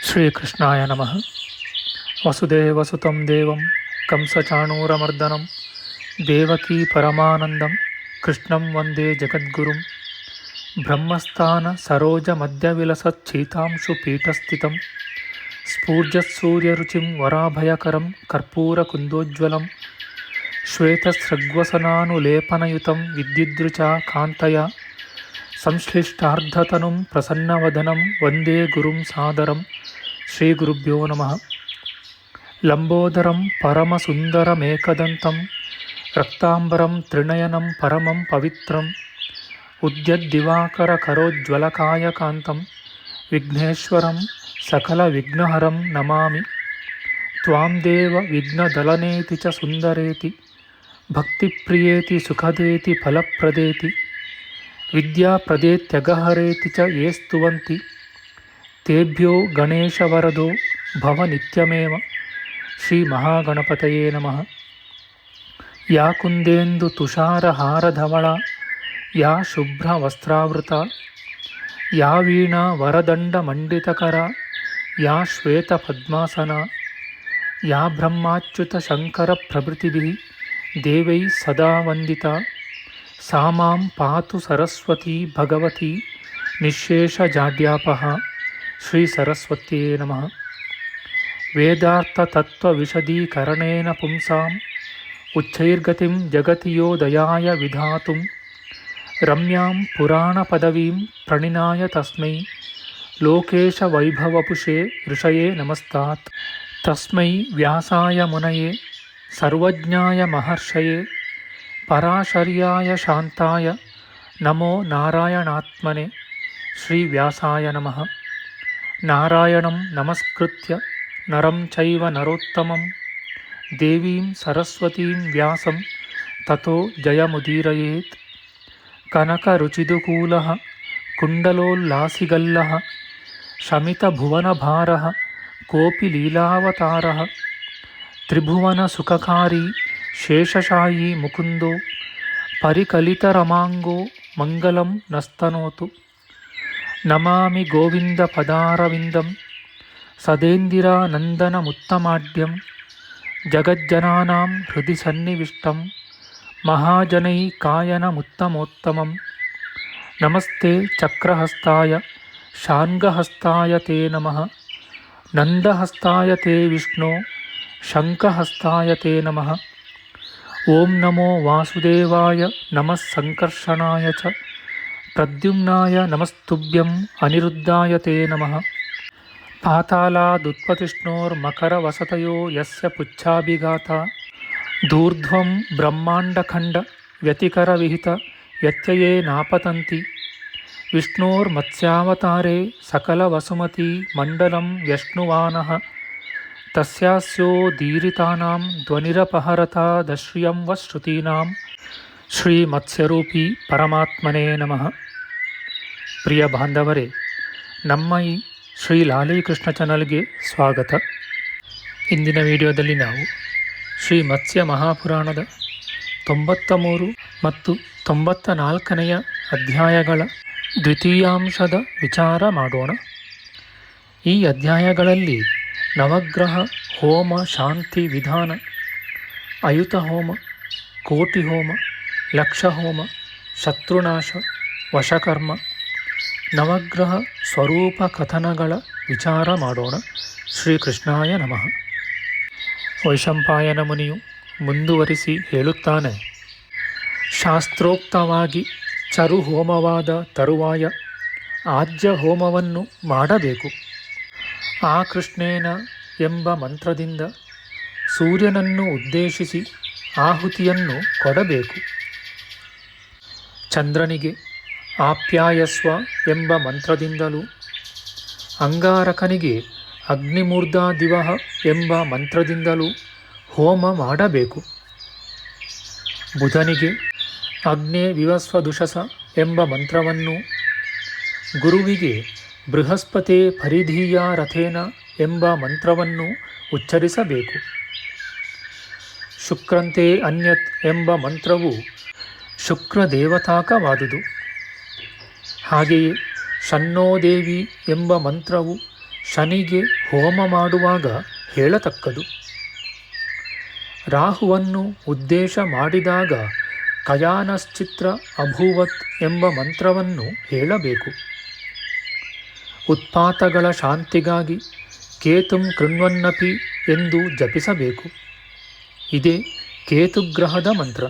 ಶ್ರೀಕೃಷ್ಣಾಯ ನಮಃ. ವಸುದೇವಸುತಂ ದೇವಂ ಕಂಸಚಾಣೂರಮರ್ದನಂ ದೇವಕೀ ಪರಮಾನಂದಂ ಕೃಷ್ಣಂ ವಂದೇ ಜಗದ್ಗುರುಂ. ಬ್ರಹ್ಮಸ್ಥಾನ ಸರೋಜ ಮಧ್ಯವಿಲಸಚ್ಛೀತಾಂಶು ಪೀಠಸ್ಥಿತಂ ಸ್ಫೂರ್ಜತ್ಸೂರ್ಯರುಚಿಂ ವರಾಭಯಕರಂ ಕರ್ಪೂರಕುಂದೋಜ್ವಲಂ ಶ್ವೇತಸ್ರಗ್ವಸನಾನುಲೇಪನಯುತಂ ವಿದ್ಯುದ್ರುಚಾ ಕಾಂತಯ ಸಂಶ್ಲಿಷ್ಟಾರ್ಧತನುಂ ಪ್ರಸನ್ನವದನಂ ವಂದೇ ಗುರುಂ ಸಾದರಂ. ಶ್ರೀ ಗುರುಭ್ಯೋ ನಮಃ. ಲಂಬೋದರಂ ಪರಮಸುಂದರಮೇಕದಂತಂ ರಕ್ತಾಂಬರಂ ತ್ರಿನಯನಂ ಪರಮಂ ಪವಿತ್ರಂ ಉದ್ಯದ್ದಿವಾಕರಕರೋಜ್ವಲಕಾಯಕಾಂತಂ ವಿಘ್ನೇಶ್ವರಂ ಸಕಲವಿಘ್ನಹರಂ ನಮಾಮಿ. ತ್ವಾಂ ದೇವ ವಿಘ್ನದಲನೇತಿ ಚ ಸುಂದರೇತಿ ಭಕ್ತಿಪ್ರಿಯೇತಿ ಸುಖದೇತಿ ಫಲಪ್ರದೇತಿ ವಿದ್ಯಾಪ್ರದೇತ್ಯಗಹರೇತಿ ಚ ಯೇ ಸ್ತುವಂತಿ ತೇಭ್ಯೋ ಗಣೇಶವರದೋ ಭವ ನಿತ್ಯಮೇವ. ಶ್ರೀ ಮಹಾಗಣಪತಯೇ ನಮಃ. ಯಾ ಕುಂದೇಂದು ತುಷಾರಹಾರಧವಳ ಯಾ ಶುಭ್ರವಸ್ತ್ರಾವೃತ ಯಾ ವೀಣಾ ವರದಂಡಮಂಡಿತಕರ ಯಾ ಶ್ವೇತಪದ್ಮಾಸನ ಯಾ ಬ್ರಹ್ಮಾಚ್ಯುತ ಶಂಕರ ಪ್ರಭೃತಿಭಿಃ ದೇವೈಃ ಸದಾ ವಂದಿತಾ ಸಾ ಮಾಂ ಪಾತು ಸರಸ್ವತೀ ಭಗವತಿ ನಿಶ್ಶೇಷಜಾಡ್ಯಾಪಃ. ಶ್ರೀ ಸರಸ್ವತ್ಯೇ ನಮಃ. ವೇದಾರ್ಥತತ್ವವಿಶದೀಕರಣೇನ ಪುಂಸಾಂ ಉಚ್ಚೈರ್ಗತಿಂ ಜಗತಿ ಯೋ ದಯಾಯ ವಿಧಾತುಂ ರಮ್ಯಾಂ ಪುರಾಣಪದವೀಂ ಪ್ರಣಿನಾಯ ತಸ್ಮೈ ಲೋಕೇಶವೈಭವಪುಷೇ ಋಷಯೇ ನಮಸ್ತಾತ್. ತಸ್ಮೈ ವ್ಯಾಸಾಯ ಮುನಯೇ ಸರ್ವಜ್ಞಾಯ ಮಹರ್ಷಯೇ ಪರಾಶರ್ಯಾಯ ಶಾಂತಾಯ ನಮೋ ನಾರಾಯಣಾತ್ಮನೆ. ಶ್ರೀ ವ್ಯಾಸಾಯ ನಮಃ. ನಾರಾಯಣಂ ನಮಸ್ಕೃತ್ಯ ನರಂ ಚೈವ ನರೋತ್ತಮಂ ದೇವೀಂ ಸರಸ್ವತೀಂ ವ್ಯಾಸಂ ತತೋ ಜಯಮುದೀರಯೇತ್. ಕನಕರುಚಿದುಕೂಲಃ ಕುಂಡಲೋಲ್ಲಾಸಿಗಲ್ಲಃ ಶಮಿತಭುವನಭಾರಃ ಕೋಪಿ ಲೀಲಾವತಾರಃ ತ್ರಿಭುವನಸುಖಕಾರಿ ಶೇಷಶಾಯೀ ಮುಕುಂದೋ ಪರಿಕಲಿತರಮಾಂಗೋ ಮಂಗಲಂ ನಸ್ತನೋತು. ನಮಾಮಿ ಗೋವಿಂದ ಪದಾರವಿಂದಂ ಸದೇಂದಿರಾನಂದನಮುತ್ತಮಾಡ್ಯಂ ಜಗಜ್ಜನಾನಾಂ ಹೃದಯ ಸನ್ನಿವಿಷ್ಟಂ ಮಹಾಜನೈಕಾಯನಮುತ್ತಮೋತ್ತಮಂ. ನಮಸ್ತೆ ಚಕ್ರಹಸ್ತಾಯ ಶಾರ್ङ्ಗಹಸ್ತಾಯ ತೇ ನಮಃ. ನಂದಹಸ್ತಾಯ ತೇ ವಿಷ್ಣೋ ಶಂಖಹಸ್ತಾಯ ತೇ ನಮಃ. ಓಂ ನಮೋ ವಾಸುದೇವಾಯ ನಮಃ ಸಂಕರ್ಷಣಾಯ ಚ ಪ್ರದ್ಯುಮ್ನಾಯ ನಮಸ್ತುಭ್ಯಂ ಅನಿರುದ್ಧಾಯ ತೇ ನಮಃ. ಪಾತಾಲಾದುತ್ಪತಿಷ್ಣೋರ್ಮಕರವಸತಯೋ ಯಸ್ಯ ಪುಚ್ಛಾಭಿಘಾತಾ ಧೂರ್ಧ್ವಂ ಬ್ರಹ್ಮಾಂಡಖಂಡ ವ್ಯತಿಕರವಿಹಿತ ವ್ಯತ್ಯಯೇ ನಾಪತಂತಿ. ವಿಷ್ಣೋರ್ಮತ್ಸ್ಯಾವತಾರೇ ಸಕಲವಸುಮತಿ ಮಂಡಲಂ ವ್ಯಶ್ನುವಾನಃ ತಸ್ಯಾಸ್ಯೋದೀರಿತಾನಾಂ ಧ್ವನಿರಪಹರತಾದಶ್ರಿಯಂ ವ ಶ್ರುತೀನಾಂ. ಶ್ರೀ ಮತ್ಸ್ಯರೂಪಿ ಪರಮಾತ್ಮನೇ ನಮಃ. ಪ್ರಿಯ ಬಾಂಧವರೇ, ನಮ್ಮ ಈ ಶ್ರೀ ಲಾಲೀಕೃಷ್ಣ ಚಾನಲ್ಗೆ ಸ್ವಾಗತ. ಇಂದಿನ ವಿಡಿಯೋದಲ್ಲಿ ನಾವು ಶ್ರೀ ಮತ್ಸ್ಯ ಮಹಾಪುರಾಣದ 93 ಮತ್ತು 94ನೆಯ ಅಧ್ಯಾಯಗಳ ದ್ವಿತೀಯಾಂಶದ ವಿಚಾರ ಮಾಡೋಣ. ಈ ಅಧ್ಯಾಯಗಳಲ್ಲಿ ನವಗ್ರಹ ಹೋಮ ಶಾಂತಿ ವಿಧಾನ, ಅಯುತ ಹೋಮ, ಕೋಟಿ ಹೋಮ, ಲಕ್ಷ ಹೋಮ, ಶತ್ರುನಾಶ, ವಶಕರ್ಮ, ನವಗ್ರಹ ಸ್ವರೂಪ ಕಥನಗಳ ವಿಚಾರ ಮಾಡೋಣ. ಶ್ರೀಕೃಷ್ಣಾಯ ನಮಃ. ವೈಶಂಪಾಯನ ಮುನಿಯು ಮುಂದುವರಿಸಿ ಹೇಳುತ್ತಾನೆ, ಶಾಸ್ತ್ರೋಕ್ತವಾಗಿ ಚರು ಹೋಮವಾದ ತರುವಾಯ ಆಜ್ಯ ಹೋಮವನ್ನು ಮಾಡಬೇಕು. ಆ ಕೃಷ್ಣೇನ ಎಂಬ ಮಂತ್ರದಿಂದ ಸೂರ್ಯನನ್ನು ಉದ್ದೇಶಿಸಿ ಆಹುತಿಯನ್ನು ಕೊಡಬೇಕು. ಚಂದ್ರನಿಗೆ ಆಪ್ಯಾಯಸ್ವ ಎಂಬ ಮಂತ್ರದಿಂದಲೂ ಅಂಗಾರಕನಿಗೆ ಅಗ್ನಿಮೂರ್ಧಾದಿವಃ ಎಂಬ ಮಂತ್ರದಿಂದಲೂ ಹೋಮ ಮಾಡಬೇಕು. ಬುಧನಿಗೆ ಅಗ್ನೇ ವಿವಸ್ವದುಷಸ ಎಂಬ ಮಂತ್ರವನ್ನು, ಗುರುವಿಗೆ ಬೃಹಸ್ಪತೆ ಪರಿಧೀಯ ರಥೇನ ಎಂಬ ಮಂತ್ರವನ್ನು ಉಚ್ಚರಿಸಬೇಕು. ಶುಕ್ರಂತೆ ಅನ್ಯತ್ ಎಂಬ ಮಂತ್ರವು ಶುಕ್ರ ದೇವತಾಕವಾದುದು. ಹಾಗೆಯೇ ಶನ್ನೋ ದೇವಿ ಎಂಬ ಮಂತ್ರವು ಶನಿಗೆ ಹೋಮ ಮಾಡುವಾಗ ಹೇಳತಕ್ಕದು. ರಾಹುವನ್ನು ಉದ್ದೇಶ ಮಾಡಿದಾಗ ಕಯಾನಶ್ಚಿತ್ರ ಅಭೂವತ್ ಎಂಬ ಮಂತ್ರವನ್ನು ಹೇಳಬೇಕು. ಉತ್ಪಾತಗಳ ಶಾಂತಿಗಾಗಿ ಕೇತುಂ ಕೃಣ್ವನ್ನಪಿ ಎಂದು ಜಪಿಸಬೇಕು. ಇದೇ ಕೇತುಗ್ರಹದ ಮಂತ್ರ.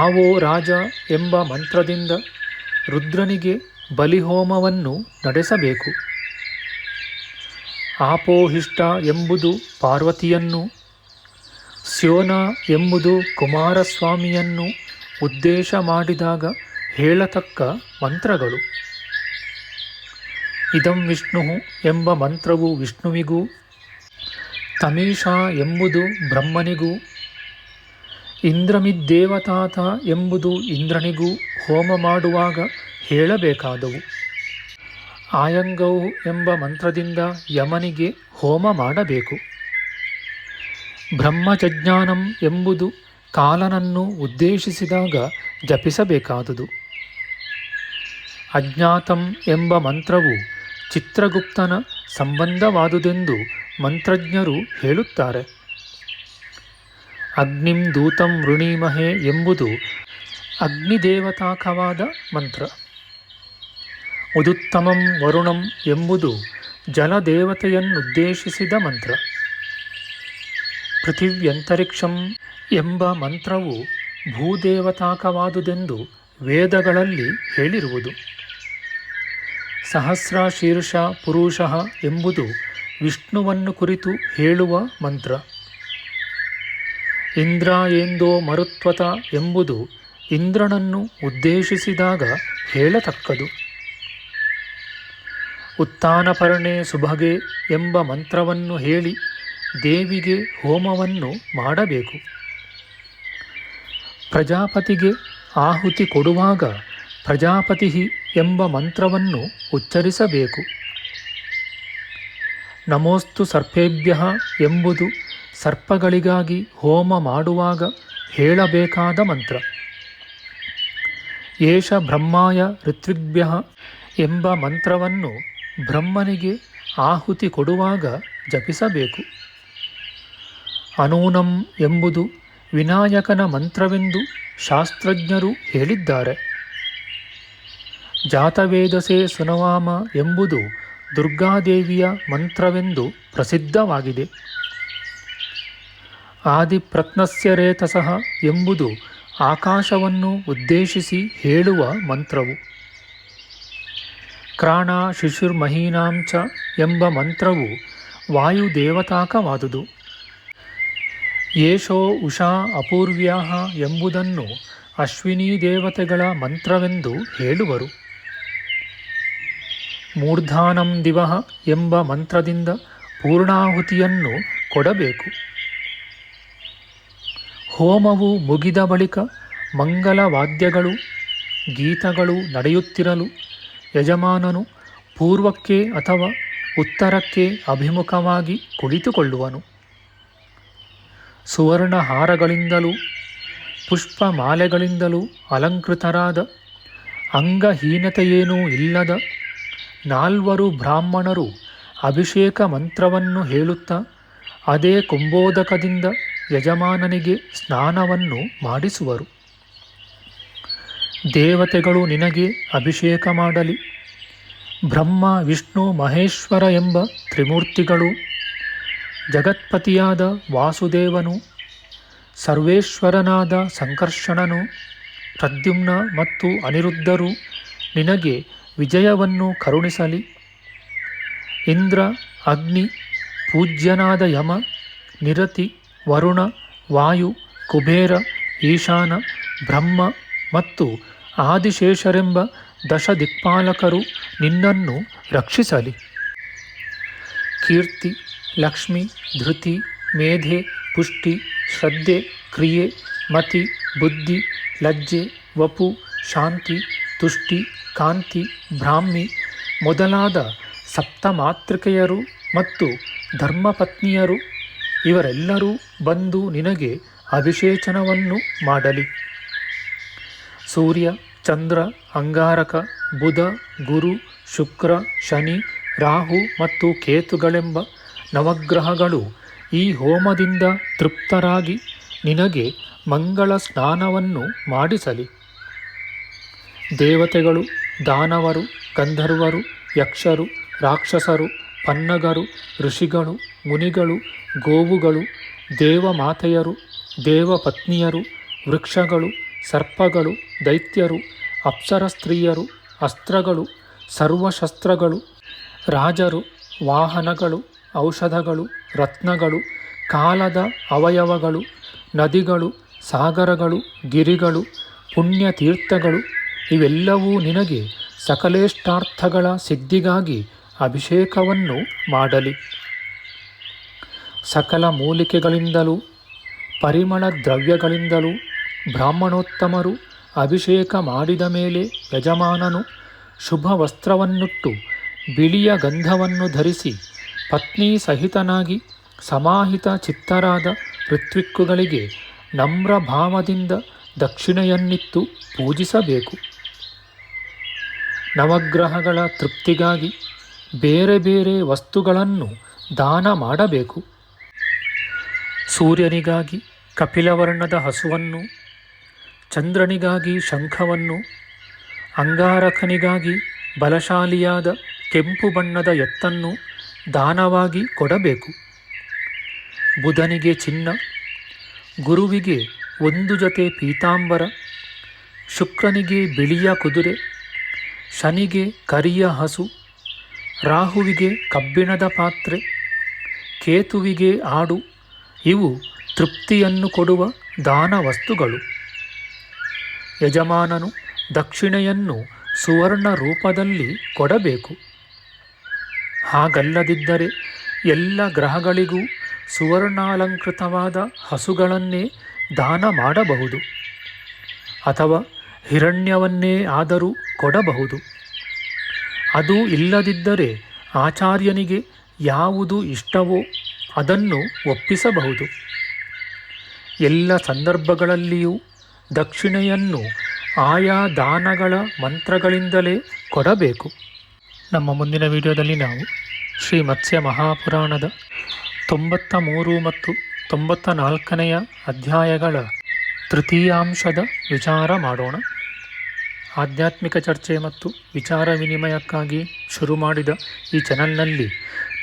ಆವೋ ರಾಜ ಎಂಬ ಮಂತ್ರದಿಂದ ರುದ್ರನಿಗೆ ಬಲಿಹೋಮವನ್ನು ನಡೆಸಬೇಕು. ಆಪೋಹಿಷ್ಟ ಎಂಬುದು ಪಾರ್ವತಿಯನ್ನು, ಸ್ಯೋನ ಎಂಬುದು ಕುಮಾರಸ್ವಾಮಿಯನ್ನು ಉದ್ದೇಶ ಮಾಡಿದಾಗ ಹೇಳತಕ್ಕ ಮಂತ್ರಗಳು. ಇದಂ ವಿಷ್ಣು ಎಂಬ ಮಂತ್ರವು ವಿಷ್ಣುವಿಗೂ, ತಮೀಷ ಎಂಬುದು ಬ್ರಹ್ಮನಿಗೂ, ಇಂದ್ರಮಿದ್ದೇವತಾತ ಎಂಬುದು ಇಂದ್ರನಿಗೂ ಹೋಮ ಮಾಡುವಾಗ ಹೇಳಬೇಕಾದವು. ಆಯಂಗೌ ಎಂಬ ಮಂತ್ರದಿಂದ ಯಮನಿಗೆ ಹೋಮ ಮಾಡಬೇಕು. ಬ್ರಹ್ಮಜಜ್ಞಾನಂ ಎಂಬುದು ಕಾಲನನ್ನು ಉದ್ದೇಶಿಸಿದಾಗ ಜಪಿಸಬೇಕಾದುದು. ಅಜ್ಞಾತಂ ಎಂಬ ಮಂತ್ರವು ಚಿತ್ರಗುಪ್ತನ ಸಂಬಂಧವಾದುದೆಂದು ಮಂತ್ರಜ್ಞರು ಹೇಳುತ್ತಾರೆ. ಅಗ್ನಿಂ ದೂತಂ ವೃಣೀಮಹೆ ಎಂಬುದು ಅಗ್ನಿದೇವತಾಕವಾದ ಮಂತ್ರ. ಉದುತ್ತಮಂ ವರುಣಂ ಎಂಬುದು ಜಲದೇವತೆಯನ್ನುದ್ದೇಶಿಸಿದ ಮಂತ್ರ. ಪೃಥಿವ್ಯಂತರಿಕ್ಷಂ ಎಂಬ ಮಂತ್ರವು ಭೂದೇವತಾಕವಾದುದೆಂದು ವೇದಗಳಲ್ಲಿ ಹೇಳಿರುವುದು. ಸಹಸ್ರಶೀರ್ಷ ಪುರುಷಃ ಎಂಬುದು ವಿಷ್ಣುವನ್ನು ಕುರಿತು ಹೇಳುವ ಮಂತ್ರ. ಇಂದ್ರಾಯೇಂದೋ ಮರುತ್ವತ ಎಂಬುದು ಇಂದ್ರನನ್ನು ಉದ್ದೇಶಿಸಿದಾಗ ಹೇಳತಕ್ಕದು. ಉತ್ಥಾನಪರ್ಣೆ ಸುಭಗೆ ಎಂಬ ಮಂತ್ರವನ್ನು ಹೇಳಿ ದೇವಿಗೆ ಹೋಮವನ್ನು ಮಾಡಬೇಕು. ಪ್ರಜಾಪತಿಗೆ ಆಹುತಿ ಕೊಡುವಾಗ ಪ್ರಜಾಪತಿ ಎಂಬ ಮಂತ್ರವನ್ನು ಉಚ್ಚರಿಸಬೇಕು. ನಮೋಸ್ತು ಸರ್ಪೇಭ್ಯ ಎಂಬುದು ಸರ್ಪಗಳಿಗಾಗಿ ಹೋಮ ಮಾಡುವಾಗ ಹೇಳಬೇಕಾದ ಮಂತ್ರ. ಏಷ ಬ್ರಹ್ಮಾಯ ಋತ್ವಿಗ್ಭ್ಯ ಎಂಬ ಮಂತ್ರವನ್ನು ಬ್ರಹ್ಮನಿಗೆ ಆಹುತಿ ಕೊಡುವಾಗ ಜಪಿಸಬೇಕು. ಅನೂನಂ ಎಂಬುದು ವಿನಾಯಕನ ಮಂತ್ರವೆಂದು ಶಾಸ್ತ್ರಜ್ಞರು ಹೇಳಿದ್ದಾರೆ. ಜಾತವೇದಸೆ ಸುನವಾಮ ಎಂಬುದು ದುರ್ಗಾದೇವಿಯ ಮಂತ್ರವೆಂದು ಪ್ರಸಿದ್ಧವಾಗಿದೆ. ಆದಿಪ್ರತ್ನಸ್ಯ ರೇತಸಃ ಎಂಬುದು ಆಕಾಶವನ್ನು ಉದ್ದೇಶಿಸಿ ಹೇಳುವ ಮಂತ್ರವು. ಕ್ರಾಣ ಶಿಶುರ್ಮಹೀನಾಂಚ ಎಂಬ ಮಂತ್ರವು ವಾಯುದೇವತಾಕವಾದುದು. ಯೇಷೋ ಉಷಾ ಅಪೂರ್ವ್ಯಾಃ ಎಂಬುದನ್ನು ಅಶ್ವಿನೀ ದೇವತೆಗಳ ಮಂತ್ರವೆಂದು ಹೇಳುವರು. ಮೂರ್ಧಾನಂ ದಿವಃ ಎಂಬ ಮಂತ್ರದಿಂದ ಪೂರ್ಣಾಹುತಿಯನ್ನು ಕೊಡಬೇಕು. ಹೋಮವು ಮುಗಿದ ಬಳಿಕ ಮಂಗಲವಾದ್ಯಗಳು ಗೀತಗಳು ನಡೆಯುತ್ತಿರಲು ಯಜಮಾನನು ಪೂರ್ವಕ್ಕೆ ಅಥವಾ ಉತ್ತರಕ್ಕೆ ಅಭಿಮುಖವಾಗಿ ಕುಳಿತುಕೊಳ್ಳುವನು. ಸುವರ್ಣ ಹಾರಗಳಿಂದಲೂ ಪುಷ್ಪಮಾಲೆಗಳಿಂದಲೂ ಅಲಂಕೃತರಾದ ಅಂಗಹೀನತೆಯೇನೂ ಇಲ್ಲದ 4 ಬ್ರಾಹ್ಮಣರು ಅಭಿಷೇಕ ಮಂತ್ರವನ್ನು ಹೇಳುತ್ತಾ ಅದೇ ಕುಂಭೋದಕದಿಂದ ಯಜಮಾನನಿಗೆ ಸ್ನಾನವನ್ನು ಮಾಡಿಸುವರು. ದೇವತೆಗಳು ನಿನಗೆ ಅಭಿಷೇಕ ಮಾಡಲಿ. ಬ್ರಹ್ಮ ವಿಷ್ಣು ಮಹೇಶ್ವರ ಎಂಬ ತ್ರಿಮೂರ್ತಿಗಳು, ಜಗತ್ಪತಿಯಾದ ವಾಸುದೇವನು, ಸರ್ವೇಶ್ವರನಾದ ಸಂಕರ್ಷಣನು, ಪ್ರದ್ಯುಮ್ನ ಮತ್ತು ಅನಿರುದ್ಧರು ನಿನಗೆ ವಿಜಯವನ್ನು ಕರುಣಿಸಲಿ. ಇಂದ್ರ, ಅಗ್ನಿ, ಪೂಜ್ಯನಾದ ಯಮ, ನಿರತಿ, ವರುಣ, ವಾಯು, ಕುಬೇರ, ಈಶಾನ, ಬ್ರಹ್ಮ ಮತ್ತು ಆದಿಶೇಷರೆಂಬ 10 ದಿಕ್ಪಾಲಕರು ನಿನ್ನನ್ನು ರಕ್ಷಿಸಲಿ. ಕೀರ್ತಿ, ಲಕ್ಷ್ಮಿ, ಧೃತಿ, ಮೇಧೆ, ಪುಷ್ಟಿ, ಶ್ರದ್ಧೆ, ಕ್ರಿಯೆ, ಮತಿ, ಬುದ್ಧಿ, ಲಜ್ಜೆ, ವಪು, ಶಾಂತಿ, ತುಷ್ಟಿ, ಕಾಂತಿ, ಬ್ರಾಹ್ಮಿ ಮೊದಲಾದ 7 ಮಾತೃಕೆಯರು ಮತ್ತು ಧರ್ಮಪತ್ನಿಯರು ಇವರೆಲ್ಲರೂ ಬಂದು ನಿನಗೆ ಅಭಿಷೇಚನವನ್ನು ಮಾಡಲಿ. ಸೂರ್ಯ, ಚಂದ್ರ, ಅಂಗಾರಕ, ಬುಧ, ಗುರು, ಶುಕ್ರ, ಶನಿ, ರಾಹು ಮತ್ತು ಕೇತುಗಳೆಂಬ ನವಗ್ರಹಗಳು ಈ ಹೋಮದಿಂದ ತೃಪ್ತರಾಗಿ ನಿನಗೆ ಮಂಗಳ ಸ್ನಾನವನ್ನು ಮಾಡಿಸಲಿ. ದೇವತೆಗಳು, ದಾನವರು, ಗಂಧರ್ವರು, ಯಕ್ಷರು, ರಾಕ್ಷಸರು, ಪನ್ನಗರು, ಋಷಿಗಳು, ಮುನಿಗಳು, ಗೋವುಗಳು, ದೇವಮಾತೆಯರು, ದೇವಪತ್ನಿಯರು, ವೃಕ್ಷಗಳು, ಸರ್ಪಗಳು, ದೈತ್ಯರು, ಅಪ್ಸರ ಸ್ತ್ರೀಯರು, ಅಸ್ತ್ರಗಳು, ಸರ್ವಶಸ್ತ್ರಗಳು, ರಾಜರು, ವಾಹನಗಳು, ಔಷಧಗಳು, ರತ್ನಗಳು, ಕಾಲದ ಅವಯವಗಳು, ನದಿಗಳು, ಸಾಗರಗಳು, ಗಿರಿಗಳು, ಪುಣ್ಯತೀರ್ಥಗಳು ಇವೆಲ್ಲವೂ ನಿನಗೆ ಸಕಲೇಷ್ಟಾರ್ಥಗಳ ಸಿದ್ಧಿಗಾಗಿ ಅಭಿಷೇಕವನ್ನು ಮಾಡಲಿ. ಸಕಲ ಮೂಲಿಕೆಗಳಿಂದಲೂ ಪರಿಮಳ ದ್ರವ್ಯಗಳಿಂದಲೂ ಬ್ರಾಹ್ಮಣೋತ್ತಮರು ಅಭಿಷೇಕ ಮಾಡಿದ ಮೇಲೆ ಯಜಮಾನನು ಶುಭ ವಸ್ತ್ರವನ್ನುಟ್ಟು ಬಿಳಿಯ ಗಂಧವನ್ನು ಧರಿಸಿ ಪತ್ನಿ ಸಹಿತನಾಗಿ ಸಮಾಹಿತ ಚಿತ್ತರಾದ ಋತ್ವಿಕ್ಕುಗಳಿಗೆ ನಮ್ರ ಭಾವದಿಂದ ದಕ್ಷಿಣೆಯನ್ನಿತ್ತು ಪೂಜಿಸಬೇಕು. ನವಗ್ರಹಗಳ ತೃಪ್ತಿಗಾಗಿ ಬೇರೆ ಬೇರೆ ವಸ್ತುಗಳನ್ನು ದಾನ ಮಾಡಬೇಕು. ಸೂರ್ಯನಿಗಾಗಿ ಕಪಿಲವರ್ಣದ ಹಸುವನ್ನು, ಚಂದ್ರನಿಗಾಗಿ ಶಂಖವನ್ನು, ಅಂಗಾರಕನಿಗಾಗಿ ಬಲಶಾಲಿಯಾದ ಕೆಂಪು ಬಣ್ಣದ ಎತ್ತನ್ನು ದಾನವಾಗಿ ಕೊಡಬೇಕು. ಬುಧನಿಗೆ ಚಿನ್ನ, ಗುರುವಿಗೆ ಒಂದು ಜೊತೆ ಪೀತಾಂಬರ, ಶುಕ್ರನಿಗೆ ಬಿಳಿಯ ಕುದುರೆ, ಶನಿಗೆ ಕರಿಯ ಹಸು, ರಾಹುವಿಗೆ ಕಬ್ಬಿಣದ ಪಾತ್ರೆ, ಕೇತುವಿಗೆ ಆಡು ಇವು ತೃಪ್ತಿಯನ್ನು ಕೊಡುವ ದಾನ ವಸ್ತುಗಳು. ಯಜಮಾನನು ದಕ್ಷಿಣೆಯನ್ನು ಸುವರ್ಣ ರೂಪದಲ್ಲಿ ಕೊಡಬೇಕು. ಹಾಗಲ್ಲದಿದ್ದರೆ ಎಲ್ಲ ಗ್ರಹಗಳಿಗೂ ಸುವರ್ಣಾಲಂಕೃತವಾದ ಹಸುಗಳನ್ನೇ ದಾನ ಮಾಡಬಹುದು, ಅಥವಾ ಹಿರಣ್ಯವನ್ನೇ ಆದರೂ ಕೊಡಬಹುದು. ಅದು ಇಲ್ಲದಿದ್ದರೆ ಆಚಾರ್ಯನಿಗೆ ಯಾವುದು ಇಷ್ಟವೋ ಅದನ್ನು ಒಪ್ಪಿಸಬಹುದು. ಎಲ್ಲ ಸಂದರ್ಭಗಳಲ್ಲಿಯೂ ದಕ್ಷಿಣೆಯನ್ನು ಆಯಾ ದಾನಗಳ ಮಂತ್ರಗಳಿಂದಲೇ ಕೊಡಬೇಕು. ನಮ್ಮ ಮುಂದಿನ ವಿಡಿಯೋದಲ್ಲಿ ನಾವು ಶ್ರೀ ಮತ್ಸ್ಯ ಮಹಾಪುರಾಣದ 93 ಮತ್ತು 94ನೆಯ ಅಧ್ಯಾಯಗಳ ತೃತೀಯಾಂಶದ ವಿಚಾರ ಮಾಡೋಣ. ಆಧ್ಯಾತ್ಮಿಕ ಚರ್ಚೆ ಮತ್ತು ವಿಚಾರ ವಿನಿಮಯಕ್ಕಾಗಿ ಶುರು ಮಾಡಿದ ಈ ಚಾನಲ್ನಲ್ಲಿ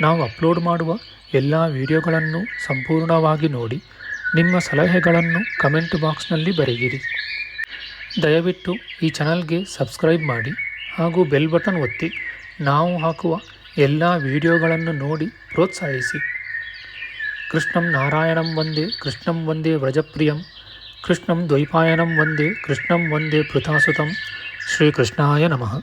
ನಾವು ಅಪ್ಲೋಡ್ ಮಾಡುವ ಎಲ್ಲ ವಿಡಿಯೋಗಳನ್ನು ಸಂಪೂರ್ಣವಾಗಿ ನೋಡಿ ನಿಮ್ಮ ಸಲಹೆಗಳನ್ನು ಕಮೆಂಟ್ ಬಾಕ್ಸ್ನಲ್ಲಿ ಬರೆಯಿರಿ. ದಯವಿಟ್ಟು ಈ ಚಾನಲ್ಗೆ ಸಬ್ಸ್ಕ್ರೈಬ್ ಮಾಡಿ ಹಾಗೂ ಬೆಲ್ ಬಟನ್ ಒತ್ತಿ ನಾವು ಹಾಕುವ ಎಲ್ಲ ವಿಡಿಯೋಗಳನ್ನು ನೋಡಿ ಪ್ರೋತ್ಸಾಹಿಸಿ. ಕೃಷ್ಣಂ ನಾರಾಯಣಂ ವಂದೇ ಕೃಷ್ಣಂ ವಂದೇ ವ್ರಜಪ್ರಿಯಂ ಕೃಷ್ಣಂ ದ್ವೈಪಾಯನಂ ವಂದೇ ಕೃಷ್ಣಂ ವಂದೇ ಪೃಥಾಸುತಂ. ಶ್ರೀಕೃಷ್ಣಾಯ ನಮಃ.